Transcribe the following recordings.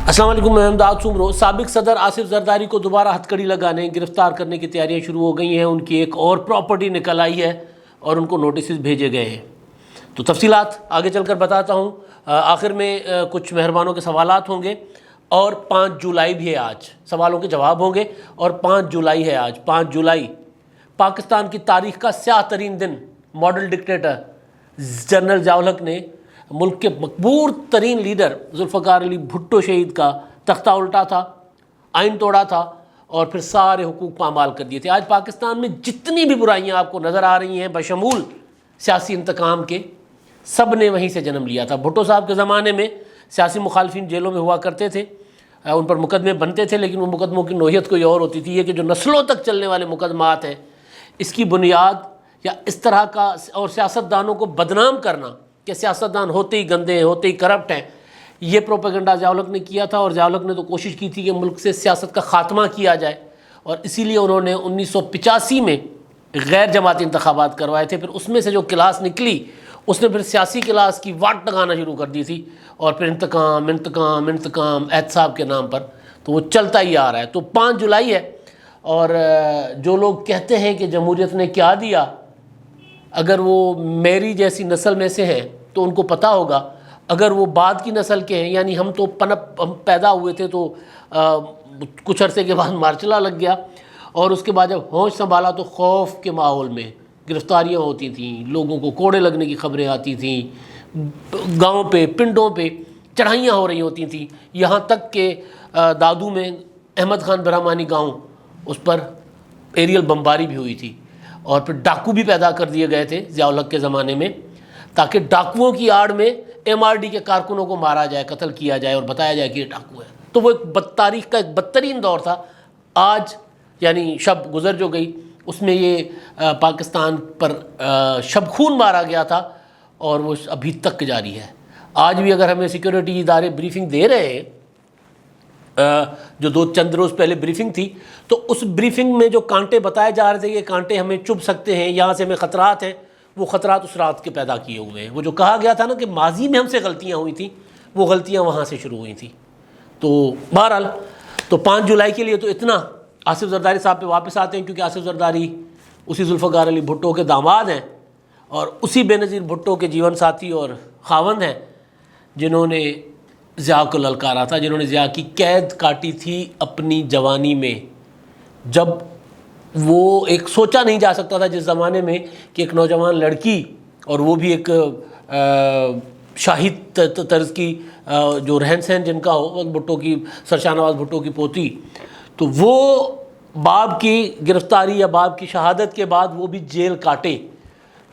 السلام علیکم، میں امداد سمرو۔ سابق صدر آصف زرداری کو دوبارہ ہتھکڑی لگانے، گرفتار کرنے کی تیاریاں شروع ہو گئی ہیں۔ ان کی ایک اور پراپرٹی نکل آئی ہے اور ان کو نوٹسز بھیجے گئے ہیں۔ تو تفصیلات آگے چل کر بتاتا ہوں۔ آخر میں کچھ مہربانوں کے سوالات ہوں گے، اور 5 جولائی بھی ہے آج، سوالوں کے جواب ہوں گے، اور 5 جولائی ہے آج۔ 5 جولائی پاکستان کی تاریخ کا سیاہ ترین دن۔ ماڈل ڈکٹیٹر جنرل ضیاء الحق نے ملک کے مقبول ترین لیڈر ذوالفقار علی بھٹو شہید کا تختہ الٹا تھا، آئین توڑا تھا، اور پھر سارے حقوق پامال کر دیے تھے۔ آج پاکستان میں جتنی بھی برائیاں آپ کو نظر آ رہی ہیں بشمول سیاسی انتقام کے، سب نے وہیں سے جنم لیا تھا۔ بھٹو صاحب کے زمانے میں سیاسی مخالفین جیلوں میں ہوا کرتے تھے، ان پر مقدمے بنتے تھے، لیکن وہ مقدموں کی نوعیت کوئی اور ہوتی تھی۔ یہ کہ جو نسلوں تک چلنے والے مقدمات ہیں، اس کی بنیاد یا اس طرح کا اور سیاستدانوں کو بدنام کرنا کہ سیاستدان ہوتے ہی گندے ہیں، ہوتے ہی کرپٹ ہیں، یہ پروپیگنڈا ضیاء الحق نے کیا تھا۔ اور ضیاء الحق نے تو کوشش کی تھی کہ ملک سے سیاست کا خاتمہ کیا جائے، اور اسی لیے انہوں نے 1985 میں غیر جماعتی انتخابات کروائے تھے۔ پھر اس میں سے جو کلاس نکلی، اس نے پھر سیاسی کلاس کی واٹ لگانا شروع کر دی تھی، اور پھر انتقام انتقام انتقام احتساب کے نام پر تو وہ چلتا ہی آ رہا ہے۔ تو 5 جولائی ہے، اور جو لوگ کہتے ہیں کہ جمہوریت نے کیا دیا، اگر وہ میری جیسی نسل میں سے ہیں تو ان کو پتہ ہوگا۔ اگر وہ بعد کی نسل کے ہیں، یعنی ہم پیدا ہوئے تھے تو کچھ عرصے کے بعد مارچلا لگ گیا، اور اس کے بعد جب ہوش سنبھالا تو خوف کے ماحول میں گرفتاریاں ہوتی تھیں، لوگوں کو کوڑے لگنے کی خبریں آتی تھیں، گاؤں پہ پنڈوں پہ چڑھائیاں ہو رہی ہوتی تھیں، یہاں تک کہ دادو میں احمد خان برہمانی گاؤں، اس پر ایریل بمباری بھی ہوئی تھی، اور پھر ڈاکو بھی پیدا کر دیے گئے تھے ضیاء الحق کے زمانے میں، تاکہ ڈاکوؤں کی آڑ میں MRD کے کارکنوں کو مارا جائے، قتل کیا جائے، اور بتایا جائے کہ یہ ڈاکو ہے۔ تو وہ ایک تاریخ کا ایک بدترین دور تھا۔ آج یعنی شب گزر جو گئی، اس میں یہ پاکستان پر شب خون مارا گیا تھا، اور وہ ابھی تک جاری ہے۔ آج بھی اگر ہمیں سیکورٹی ادارے بریفنگ دے رہے ہیں، جو چند روز پہلے بریفنگ تھی، تو اس بریفنگ میں جو کانٹے بتائے جا رہے تھے، یہ کانٹے ہمیں چبھ سکتے ہیں، یہاں سے ہمیں خطرات ہیں، وہ خطرات اس رات کے پیدا کیے ہوئے ہیں۔ وہ جو کہا گیا تھا نا کہ ماضی میں ہم سے غلطیاں ہوئی تھیں، وہ غلطیاں وہاں سے شروع ہوئی تھیں۔ تو بہرحال تو 5 جولائی کے لیے تو اتنا۔ آصف زرداری صاحب پہ واپس آتے ہیں، کیونکہ آصف زرداری اسی ذوالفقار علی بھٹو کے داماد ہیں، اور اسی بے نظیر بھٹو کے جیون ساتھی اور خاوند ہیں، جنہوں نے ضیاء کو للکارا تھا، جنہوں نے ضیاء کی قید کاٹی تھی اپنی جوانی میں، جب وہ ایک سوچا نہیں جا سکتا تھا جس زمانے میں کہ ایک نوجوان لڑکی، اور وہ بھی ایک شاہی طرز کی جو رہن سہن جن کا ہو، بھٹو کی، سرشا نواز بھٹو کی پوتی، تو وہ باپ کی گرفتاری یا باپ کی شہادت کے بعد وہ بھی جیل کاٹے۔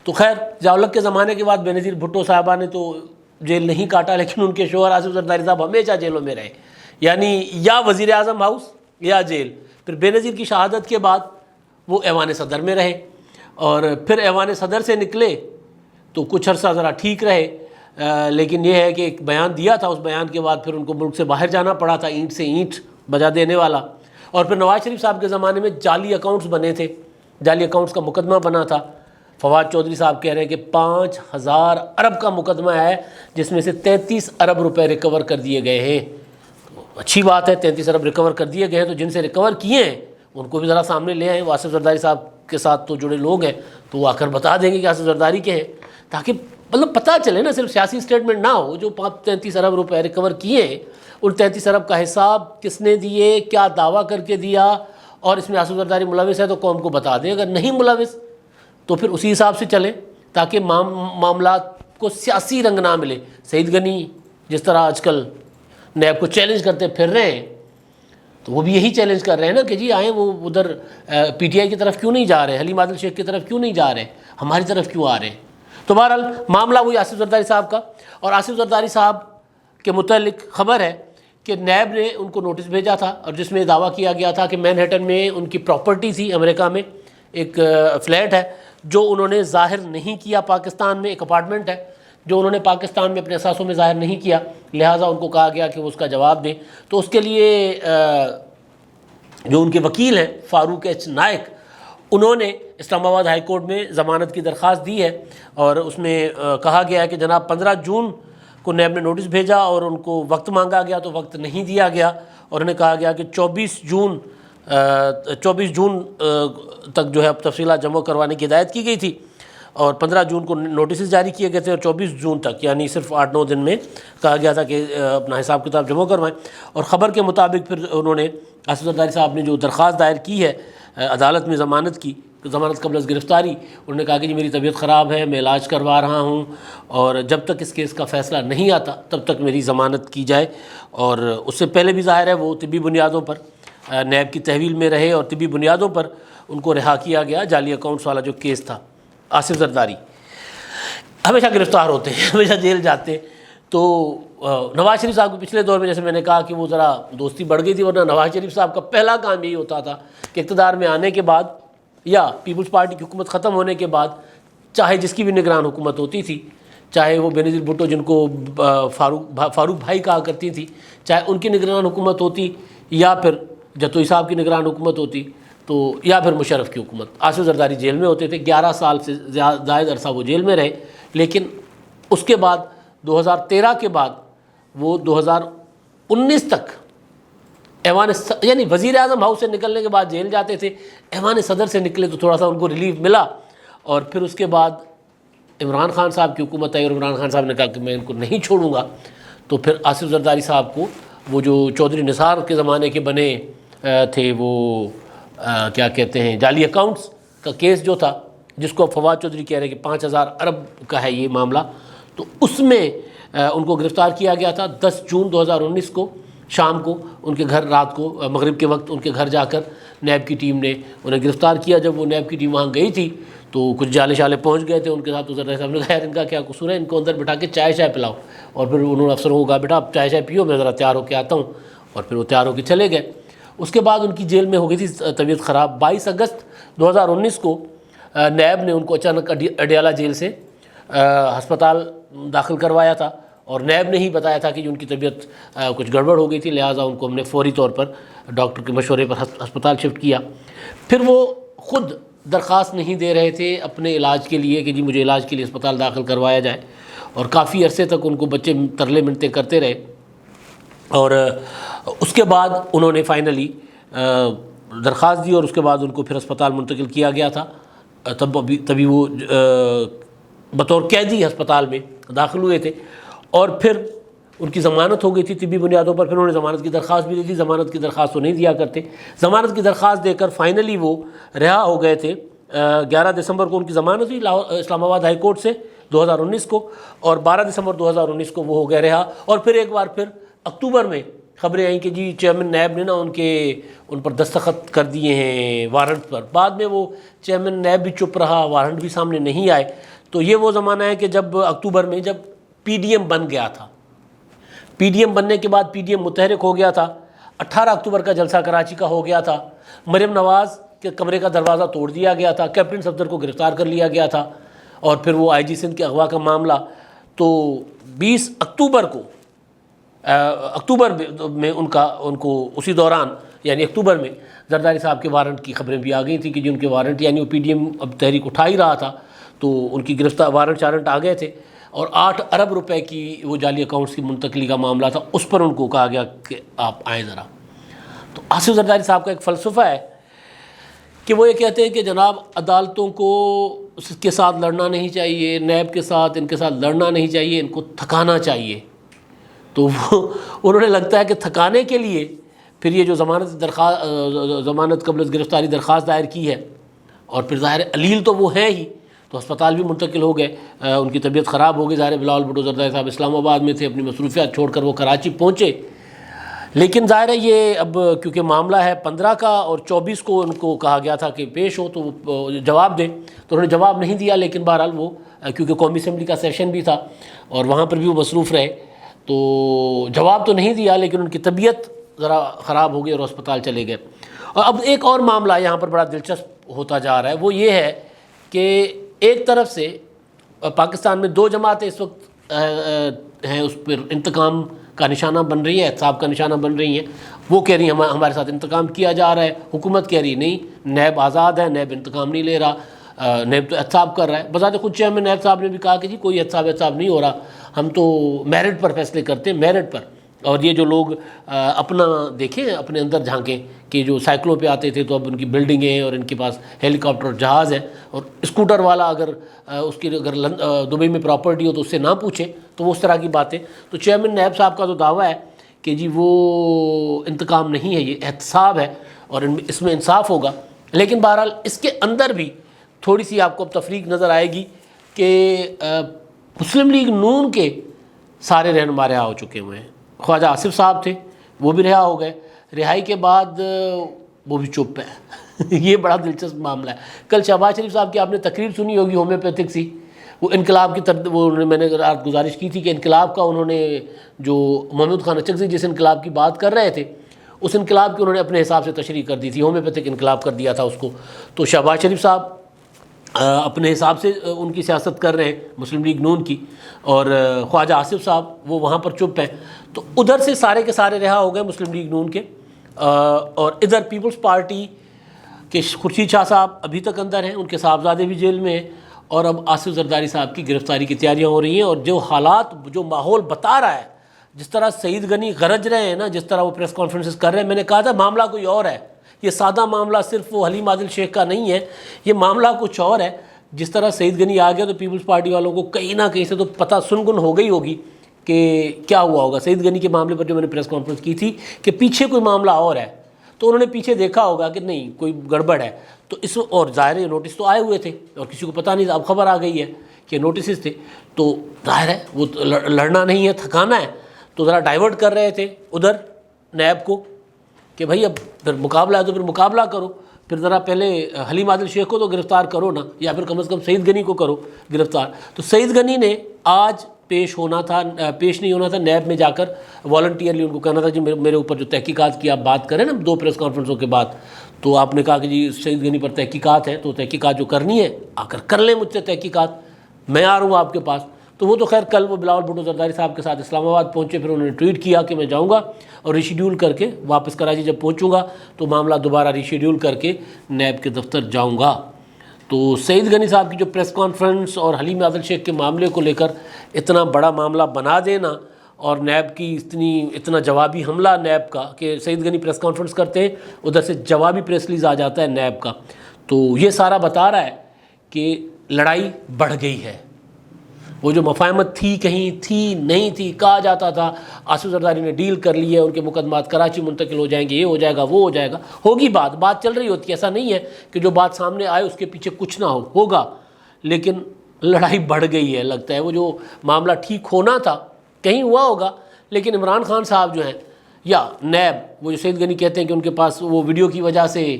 تو خیر ضیاء الحق کے زمانے کے بعد بے نظیر بھٹو صاحبہ نے تو جیل نہیں کاٹا، لیکن ان کے شوہر آصف زرداری صاحب ہمیشہ جیلوں میں رہے، یعنی یا وزیر اعظم ہاؤس یا جیل۔ پھر بے نظیر کی شہادت کے بعد وہ ایوان صدر میں رہے، اور پھر ایوان صدر سے نکلے تو کچھ عرصہ ذرا ٹھیک رہے، لیکن یہ ہے کہ ایک بیان دیا تھا، اس بیان کے بعد پھر ان کو ملک سے باہر جانا پڑا تھا، اینٹ سے اینٹ بجا دینے والا۔ اور پھر نواز شریف صاحب کے زمانے میں جعلی اکاؤنٹس بنے تھے، جعلی اکاؤنٹس کا مقدمہ بنا تھا۔ فواد چودھری صاحب کہہ رہے ہیں کہ 5000 ارب کا مقدمہ ہے، جس میں سے 33 ارب روپے ریکور کر دیے گئے ہیں۔ تو اچھی بات ہے، 33 ارب ریکور کر دیے گئے ہیں، تو جن سے ریکور کیے ہیں ان کو بھی ذرا سامنے لے آئیں۔ وہ آصف زرداری صاحب کے ساتھ تو جڑے لوگ ہیں، تو وہ آ کر بتا دیں گے کہ آصف زرداری کے ہیں، تاکہ مطلب پتہ چلے نا، صرف سیاسی اسٹیٹمنٹ نہ ہو۔ جو 33 ارب روپے ریکور کیے ہیں، ان 33 ارب کا حساب کس نے دیے، کیا دعویٰ کر کے دیا، اور اس میں آصف زرداری ملوث ہے تو قوم کو بتا دیں۔ اگر نہیں ملوث تو پھر اسی حساب سے چلیں، تاکہ معاملات کو سیاسی رنگ نہ ملے۔ سعید غنی جس طرح آج کل نیب کو چیلنج کرتے پھر رہے ہیں، تو وہ بھی یہی چیلنج کر رہے ہیں نا کہ جی آئیں، وہ ادھر PTI کی طرف کیوں نہیں جا رہے، حلیم عادل شیخ کی طرف کیوں نہیں جا رہے، ہماری طرف کیوں آ رہے ہیں۔ تو بہرحال معاملہ وہی آصف زرداری صاحب کا، اور آصف زرداری صاحب کے متعلق خبر ہے کہ نیب نے ان کو نوٹس بھیجا تھا، اور جس میں دعویٰ کیا گیا تھا کہ مینہٹن میں ان کی پراپرٹی تھی، امریکہ میں ایک فلیٹ ہے جو انہوں نے ظاہر نہیں کیا، پاکستان میں ایک اپارٹمنٹ ہے جو انہوں نے پاکستان میں اپنے اثاثوں میں ظاہر نہیں کیا، لہٰذا ان کو کہا گیا کہ وہ اس کا جواب دیں۔ تو اس کے لیے جو ان کے وکیل ہیں فاروق ایچ نائک، انہوں نے اسلام آباد ہائی کورٹ میں ضمانت کی درخواست دی ہے، اور اس میں کہا گیا ہے کہ جناب 15 جون کو نیب نے نوٹس بھیجا اور ان کو وقت مانگا گیا تو وقت نہیں دیا گیا، اور انہیں کہا گیا کہ 24 جون تک جو ہے اب تفصیلات جمع کروانے کی ہدایت کی گئی تھی، اور 15 جون کو نوٹسز جاری کیے گئے تھے، اور 24 جون تک یعنی صرف 8-9 دن میں کہا گیا تھا کہ اپنا حساب کتاب جمع کروائیں۔ اور خبر کے مطابق پھر انہوں نے آصف زرداری صاحب نے جو درخواست دائر کی ہے عدالت میں ضمانت کی، ضمانت قبل از گرفتاری، انہوں نے کہا کہ جی میری طبیعت خراب ہے، میں علاج کروا رہا ہوں، اور جب تک اس کیس کا فیصلہ نہیں آتا تب تک میری ضمانت کی جائے۔ اور اس سے پہلے بھی ظاہر ہے وہ طبی بنیادوں پر نیب کی تحویل میں رہے، اور طبی بنیادوں پر ان کو رہا کیا گیا۔ جعلی اکاؤنٹس والا جو کیس تھا، آصف زرداری ہمیشہ گرفتار ہوتے ہیں، ہمیشہ جیل جاتے ہیں۔ تو نواز شریف صاحب کو پچھلے دور میں جیسے میں نے کہا کہ وہ ذرا دوستی بڑھ گئی تھی، ورنہ نواز شریف صاحب کا پہلا کام یہی ہوتا تھا کہ اقتدار میں آنے کے بعد یا پیپلز پارٹی کی حکومت ختم ہونے کے بعد، چاہے جس کی بھی نگران حکومت ہوتی تھی، چاہے وہ بینظیر بھٹو جن کو فاروق بھائی کہا کرتی تھی، چاہے ان کی نگران حکومت ہوتی، یا پھر جتوئی صاحب کی نگران حکومت ہوتی، تو یا پھر مشرف کی حکومت، آصف زرداری جیل میں ہوتے تھے۔ 11 سال سے زائد عرصہ وہ جیل میں رہے، لیکن اس کے بعد 2013 کے بعد وہ 2019 تک یعنی وزیر اعظم ہاؤس سے نکلنے کے بعد جیل جاتے تھے، ایوان صدر سے نکلے تو تھوڑا سا ان کو ریلیف ملا، اور پھر اس کے بعد عمران خان صاحب کی حکومت آئی، اور عمران خان صاحب نے کہا کہ میں ان کو نہیں چھوڑوں گا، تو پھر آصف زرداری صاحب کو وہ جو چودھری نثار کے زمانے کے بنے تھے، وہ کیا کہتے ہیں، جعلی اکاؤنٹس کا کیس جو تھا، جس کو فواد چودھری کہہ رہے ہیں کہ 5000 ارب کا ہے یہ معاملہ، تو اس میں ان کو گرفتار کیا گیا تھا 10 جون 2019 کو شام کو، ان کے گھر رات کو مغرب کے وقت ان کے گھر جا کر نیب کی ٹیم نے انہیں گرفتار کیا۔ جب وہ نیب کی ٹیم وہاں گئی تھی تو کچھ جالے شالے پہنچ گئے تھے ان کے ساتھ، تو زرداری صاحب نے کہا ان کا کیا قصور ہے، ان کو اندر بٹھا کے چائے پلاؤ، اور پھر انہوں نے افسروں کو کہا بیٹا آپ چائے پیو، میں ذرا تیار ہو کے آتا ہوں، اور پھر وہ تیار ہو کے چلے گئے۔ اس کے بعد ان کی جیل میں ہو گئی تھی طبیعت خراب۔ 22 اگست 2019 کو نیب نے ان کو اچانک اڈیالہ جیل سے ہسپتال داخل کروایا تھا، اور نیب نے ہی بتایا تھا کہ ان کی طبیعت کچھ گڑبڑ ہو گئی تھی، لہٰذا ان کو ہم نے فوری طور پر ڈاکٹر کے مشورے پر ہسپتال شفٹ کیا۔ پھر وہ خود درخواست نہیں دے رہے تھے اپنے علاج کے لیے کہ جی مجھے علاج کے لیے ہسپتال داخل کروایا جائے، اور کافی عرصے تک ان کو بچے ترلے منتیں کرتے رہے، اور اس کے بعد انہوں نے فائنلی درخواست دی، اور اس کے بعد ان کو پھر ہسپتال منتقل کیا گیا تھا۔ تبھی وہ بطور قیدی ہسپتال میں داخل ہوئے تھے، اور پھر ان کی ضمانت ہو گئی تھی طبی بنیادوں پر۔ پھر انہوں نے ضمانت کی درخواست بھی دی تھی، ضمانت کی درخواست تو نہیں دیا کرتے، ضمانت کی درخواست دے کر فائنلی وہ رہا ہو گئے تھے۔ 11 دسمبر کو ان کی ضمانت ہوئی اسلام آباد ہائی کورٹ سے 2019 کو، اور 12 دسمبر 2019 کو وہ ہو گئے رہا۔ اور پھر ایک بار پھر اکتوبر میں خبریں آئیں کہ جی چیئرمین نیب نے نا ان پر دستخط کر دیے ہیں وارنٹ پر۔ بعد میں وہ چیئرمین نیب بھی چپ رہا، وارنٹ بھی سامنے نہیں آئے۔ تو یہ وہ زمانہ ہے کہ جب اکتوبر میں جب پی ڈی ایم بن گیا تھا، پی ڈی ایم بننے کے بعد پی ڈی ایم متحرک ہو گیا تھا، 18 اکتوبر کا جلسہ کراچی کا ہو گیا تھا، مریم نواز کے کمرے کا دروازہ توڑ دیا گیا تھا، کیپٹن صفدر کو گرفتار کر لیا گیا تھا، اور پھر وہ آئی جی سندھ کے اغوا کا معاملہ۔ تو 20 اکتوبر کو اکتوبر میں ان کو اسی دوران یعنی اکتوبر میں زرداری صاحب کے وارنٹ کی خبریں بھی آ گئی تھیں کہ جن کے وارنٹ یعنی وہ پی ڈی ایم اب تحریک اٹھا ہی رہا تھا، تو ان کی گرفتار وارنٹ آ گئے تھے، اور 8 ارب روپے کی وہ جعلی اکاؤنٹس کی منتقلی کا معاملہ تھا، اس پر ان کو کہا گیا کہ آپ آئیں ذرا۔ تو آصف زرداری صاحب کا ایک فلسفہ ہے کہ وہ یہ کہتے ہیں کہ جناب عدالتوں کو اس کے ساتھ لڑنا نہیں چاہیے، نیب کے ساتھ ان کے ساتھ لڑنا نہیں چاہیے، ان کو تھکانا چاہیے۔ تو وہ انہوں نے لگتا ہے کہ تھکانے کے لیے پھر یہ جو ضمانت قبل از گرفتاری درخواست دائر کی ہے، اور پھر ظاہر علیل تو وہ ہیں ہی، تو ہسپتال بھی منتقل ہو گئے، ان کی طبیعت خراب ہو گئی۔ ظاہر بلاول بھٹو زرداری صاحب اسلام آباد میں تھے، اپنی مصروفیات چھوڑ کر وہ کراچی پہنچے، لیکن ظاہر ہے یہ اب کیونکہ معاملہ ہے 15 کا، اور 24 کو ان کو کہا گیا تھا کہ پیش ہو تو وہ جواب دیں، تو انہوں نے جواب نہیں دیا، لیکن بہرحال وہ کیونکہ قومی اسمبلی کا سیشن بھی تھا اور وہاں پر بھی وہ مصروف رہے، تو جواب تو نہیں دیا، لیکن ان کی طبیعت ذرا خراب ہو گئی اور اسپتال چلے گئے۔ اور اب ایک اور معاملہ یہاں پر بڑا دلچسپ ہوتا جا رہا ہے، وہ یہ ہے کہ ایک طرف سے پاکستان میں 2 جماعتیں اس وقت ہیں اس پر انتقام کا نشانہ بن رہی ہے، احتساب کا نشانہ بن رہی ہیں۔ وہ کہہ رہی ہیں ہمارے ساتھ انتقام کیا جا رہا ہے، حکومت کہہ رہی نہیں، نیب آزاد ہے، نیب انتقام نہیں لے رہا، نیب تو احتساب کر رہا ہے، بذات خود چیئرمین نیب صاحب نے بھی کہا کہ جی کوئی احتساب نہیں ہو رہا، ہم تو میرٹ پر فیصلے کرتے ہیں، میرٹ پر. اور یہ جو لوگ اپنا دیکھیں، اپنے اندر جھانکیں کہ جو سائیکلوں پہ آتے تھے تو اب ان کی بلڈنگیں اور ان کے پاس ہیلی کاپٹر اور جہاز ہے، اور اسکوٹر والا اگر اس کی اگر دبئی میں پراپرٹی ہو تو اس سے نہ پوچھیں، تو وہ اس طرح کی باتیں. تو چیئرمین نیب صاحب کا تو دعویٰ ہے کہ جی وہ انتقام نہیں ہے، یہ احتساب ہے اور اس میں انصاف ہوگا. لیکن بہرحال اس کے اندر بھی تھوڑی سی آپ کو اب تفریق نظر آئے گی کہ مسلم لیگ نون کے سارے رہنما رہا ہو چکے ہوئے ہیں. خواجہ آصف صاحب تھے، وہ بھی رہا ہو گئے، رہائی کے بعد وہ بھی چپ ہے. یہ بڑا دلچسپ معاملہ ہے. کل شہباز شریف صاحب کی آپ نے تقریر سنی ہوگی ہومیوپیتھک سی، وہ انقلاب کی وہ میں نے رات گزارش کی تھی کہ انقلاب کا انہوں نے جو محمود خان اچکزئی جس انقلاب کی بات کر رہے تھے، اس انقلاب کی انہوں نے اپنے حساب سے تشریح کر دی تھی، ہومیوپیتھک انقلاب کر دیا تھا اس کو. تو شہباز شریف صاحب اپنے حساب سے ان کی سیاست کر رہے ہیں مسلم لیگ نون کی، اور خواجہ آصف صاحب وہ وہاں پر چپ ہیں. تو ادھر سے سارے کے سارے رہا ہو گئے مسلم لیگ نون کے، اور ادھر پیپلز پارٹی کے خورشید شاہ صاحب ابھی تک اندر ہیں، ان کے صاحبزادے بھی جیل میں ہیں، اور اب آصف زرداری صاحب کی گرفتاری کی تیاریاں ہو رہی ہیں. اور جو حالات جو ماحول بتا رہا ہے، جس طرح سعید غنی غرج رہے ہیں نا، جس طرح وہ پریس کانفرنسز کر رہے ہیں، میں نے کہا تھا معاملہ کوئی اور ہے. یہ سادہ معاملہ صرف وہ حلیم عادل شیخ کا نہیں ہے، یہ معاملہ کچھ اور ہے. جس طرح سعید غنی آ گیا تو پیپلز پارٹی والوں کو کہیں نہ کہیں سے تو پتہ سنگن ہو گئی ہوگی کہ کیا ہوا ہوگا. سعید غنی کے معاملے پر جو میں نے پریس کانفرنس کی تھی کہ پیچھے کوئی معاملہ اور ہے، تو انہوں نے پیچھے دیکھا ہوگا کہ نہیں کوئی گڑبڑ ہے. تو اس اور ظاہر ہے نوٹس تو آئے ہوئے تھے اور کسی کو پتہ نہیں تھا، اب خبر آ گئی ہے کہ نوٹسز تھے، تو ظاہر ہے وہ لڑنا نہیں ہے، تھکانا ہے، تو ذرا ڈائیورٹ کر رہے تھے ادھر نیب کو کہ بھائی اب پھر مقابلہ ہے تو پھر مقابلہ کرو، پھر ذرا پہلے حلیم عادل شیخ کو تو گرفتار کرو نا، یا پھر کم از کم سعید غنی کو کرو گرفتار. تو سعید غنی نے آج پیش نہیں ہونا تھا نیب میں جا کر، والنٹیئرلی ان کو کہنا تھا جی میرے اوپر جو تحقیقات کی آپ بات کریں نا 2 پریس کانفرنسوں کے بعد، تو آپ نے کہا کہ جی سعید غنی پر تحقیقات ہے، تو تحقیقات جو کرنی ہے آ کر لیں مجھ سے تحقیقات، میں آ رہا ہوں آپ کے پاس. تو وہ تو خیر کل وہ بلاول بھٹو زرداری صاحب کے ساتھ اسلام آباد پہنچے، پھر انہوں نے ٹویٹ کیا کہ میں جاؤں گا اور ریشیڈیول کر کے واپس کراچی جب پہنچوں گا تو معاملہ دوبارہ ریشیڈیول کر کے نیب کے دفتر جاؤں گا. تو سعید غنی صاحب کی جو پریس کانفرنس اور حلیم عادل شیخ کے معاملے کو لے کر اتنا بڑا معاملہ بنا دینا، اور نیب کی اتنا جوابی حملہ نیب کا کہ سعید غنی پریس کانفرنس کرتے ہیں، ادھر سے جوابی پریس ریلیز آ جاتا ہے نیب کا، تو یہ سارا بتا رہا ہے کہ لڑائی بڑھ گئی ہے. وہ جو مفاہمت تھی کہیں تھی نہیں تھی، کہا جاتا تھا آصف زرداری نے ڈیل کر لی ہے، ان کے مقدمات کراچی منتقل ہو جائیں گے، یہ ہو جائے گا وہ ہو جائے گا، ہوگی بات چل رہی ہوتی ہے. ایسا نہیں ہے کہ جو بات سامنے آئے اس کے پیچھے کچھ نہ ہوگا، لیکن لڑائی بڑھ گئی ہے. لگتا ہے وہ جو معاملہ ٹھیک ہونا تھا کہیں ہوا ہوگا، لیکن عمران خان صاحب جو ہیں یا نیب، وہ جو سعید غنی کہتے ہیں کہ ان کے پاس وہ ویڈیو کی وجہ سے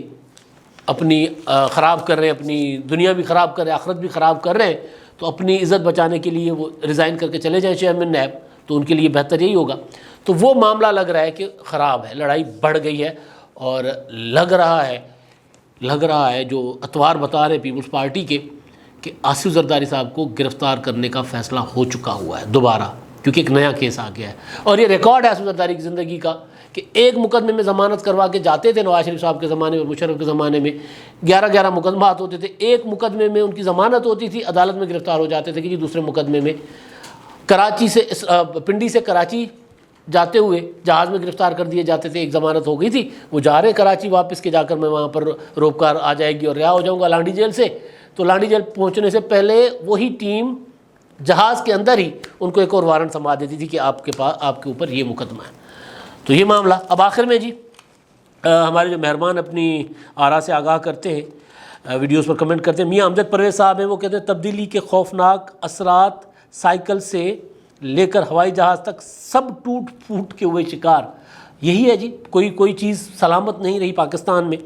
اپنی خراب کر رہے ہیں، اپنی دنیا بھی خراب کر رہے ہیں، آخرت بھی خراب کر رہے ہیں، تو اپنی عزت بچانے کے لیے وہ ریزائن کر کے چلے جائیں چیئرمین نیب، تو ان کے لیے بہتر یہی ہوگا. تو وہ معاملہ لگ رہا ہے کہ خراب ہے، لڑائی بڑھ گئی ہے، اور لگ رہا ہے جو اتوار بتا رہے پیپلز پارٹی کے کہ آصف زرداری صاحب کو گرفتار کرنے کا فیصلہ ہو چکا ہوا ہے دوبارہ، کیونکہ ایک نیا کیس آ گیا ہے. اور یہ ریکارڈ ہے آصف زرداری کی زندگی کا کہ ایک مقدمے میں ضمانت کروا کے جاتے تھے نواز شریف صاحب کے زمانے میں، مشرف کے زمانے میں 11 مقدمات ہوتے تھے، ایک مقدمے میں ان کی ضمانت ہوتی تھی، عدالت میں گرفتار ہو جاتے تھے کہ جی دوسرے مقدمے میں کراچی سے پنڈی سے کراچی جاتے ہوئے جہاز میں گرفتار کر دیے جاتے تھے. ایک ضمانت ہو گئی تھی، وہ جا رہے کراچی واپس کے جا کر میں وہاں پر روپکار آ جائے گی اور رہا ہو جاؤں گا لانڈی جیل سے. تو لانڈی جیل پہنچنے سے پہلے وہی ٹیم جہاز کے اندر ہی ان کو ایک اور وارنٹ سمجھا دیتی تھی کہ آپ کے اوپر یہ مقدمہ ہے. تو یہ معاملہ اب آخر میں جی ہمارے جو مہربان اپنی آراء سے آگاہ کرتے ہیں، ویڈیوز پر کمنٹ کرتے ہیں، میاں امجد پرویز صاحب ہیں، وہ کہتے ہیں تبدیلی کے خوفناک اثرات، سائیکل سے لے کر ہوائی جہاز تک سب ٹوٹ پھوٹ کے ہوئے شکار. یہی ہے جی، کوئی چیز سلامت نہیں رہی پاکستان میں.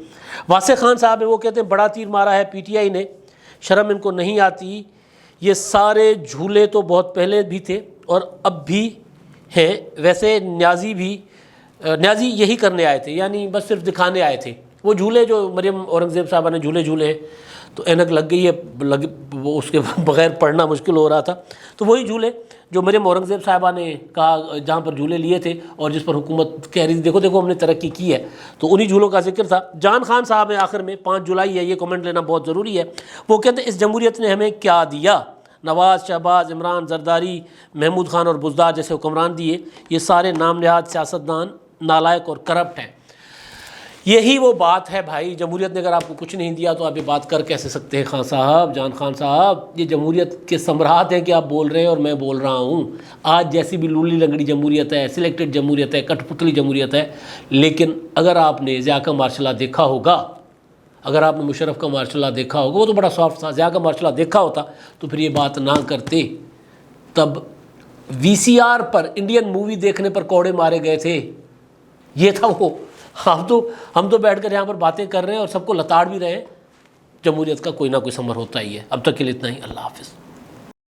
واسع خان صاحب ہیں، وہ کہتے ہیں بڑا تیر مارا ہے پی ٹی آئی نے، شرم ان کو نہیں آتی، یہ سارے جھولے تو بہت پہلے بھی تھے اور اب بھی ہیں. ویسے نیازی یہی کرنے آئے تھے، یعنی بس صرف دکھانے آئے تھے. وہ جھولے جو مریم اورنگزیب صاحبہ نے جھولے ہیں تو اینک لگ گئی ہے، وہ اس کے بغیر پڑھنا مشکل ہو رہا تھا۔ تو وہی جھولے جو مریم اورنگزیب صاحبہ نے کہا، جہاں پر جھولے لیے تھے اور جس پر حکومت کہہ رہی تھی دیکھو دیکھو ہم نے ترقی کی ہے، تو انہی جھولوں کا ذکر تھا۔ جان خان صاحب ہیں آخر میں، 5 جولائی ہے، یہ کمنٹ لینا بہت ضروری ہے۔ وہ کہتے ہیں اس جمہوریت نے ہمیں کیا دیا؟ نواز، شہباز، عمران، زرداری، محمود خان اور بزدار جیسے حکمران دیے، یہ سارے نام نہاد سیاستدان نالائق اور کرپٹ ہیں۔ یہی وہ بات ہے بھائی، جمہوریت نے اگر آپ کو کچھ نہیں دیا تو آپ یہ بات کر کیسے سکتے ہیں خان صاحب، جان خان صاحب؟ یہ جمہوریت کے ثمرات ہیں کہ آپ بول رہے ہیں اور میں بول رہا ہوں۔ آج جیسی بھی لولی لنگڑی جمہوریت ہے، سلیکٹڈ جمہوریت ہے، کٹ پتلی جمہوریت ہے، لیکن اگر آپ نے ضیاء کا مارشل لا دیکھا ہوگا، اگر آپ نے مشرف کا مارشل لا دیکھا ہوگا، وہ تو بڑا سافٹ تھا، ضیاء کا مارشل لا دیکھا ہوتا تو پھر یہ بات نہ کرتے۔ تب VCR پر انڈین مووی دیکھنے پر کوڑے مارے گئے تھے، یہ تھا وہ۔ ہم تو بیٹھ کر یہاں پر باتیں کر رہے ہیں اور سب کو لتاڑ بھی رہے ہیں۔ جمہوریت کا کوئی نہ کوئی ثمر ہوتا ہی ہے۔ اب تک کے لیے اتنا ہی، اللہ حافظ۔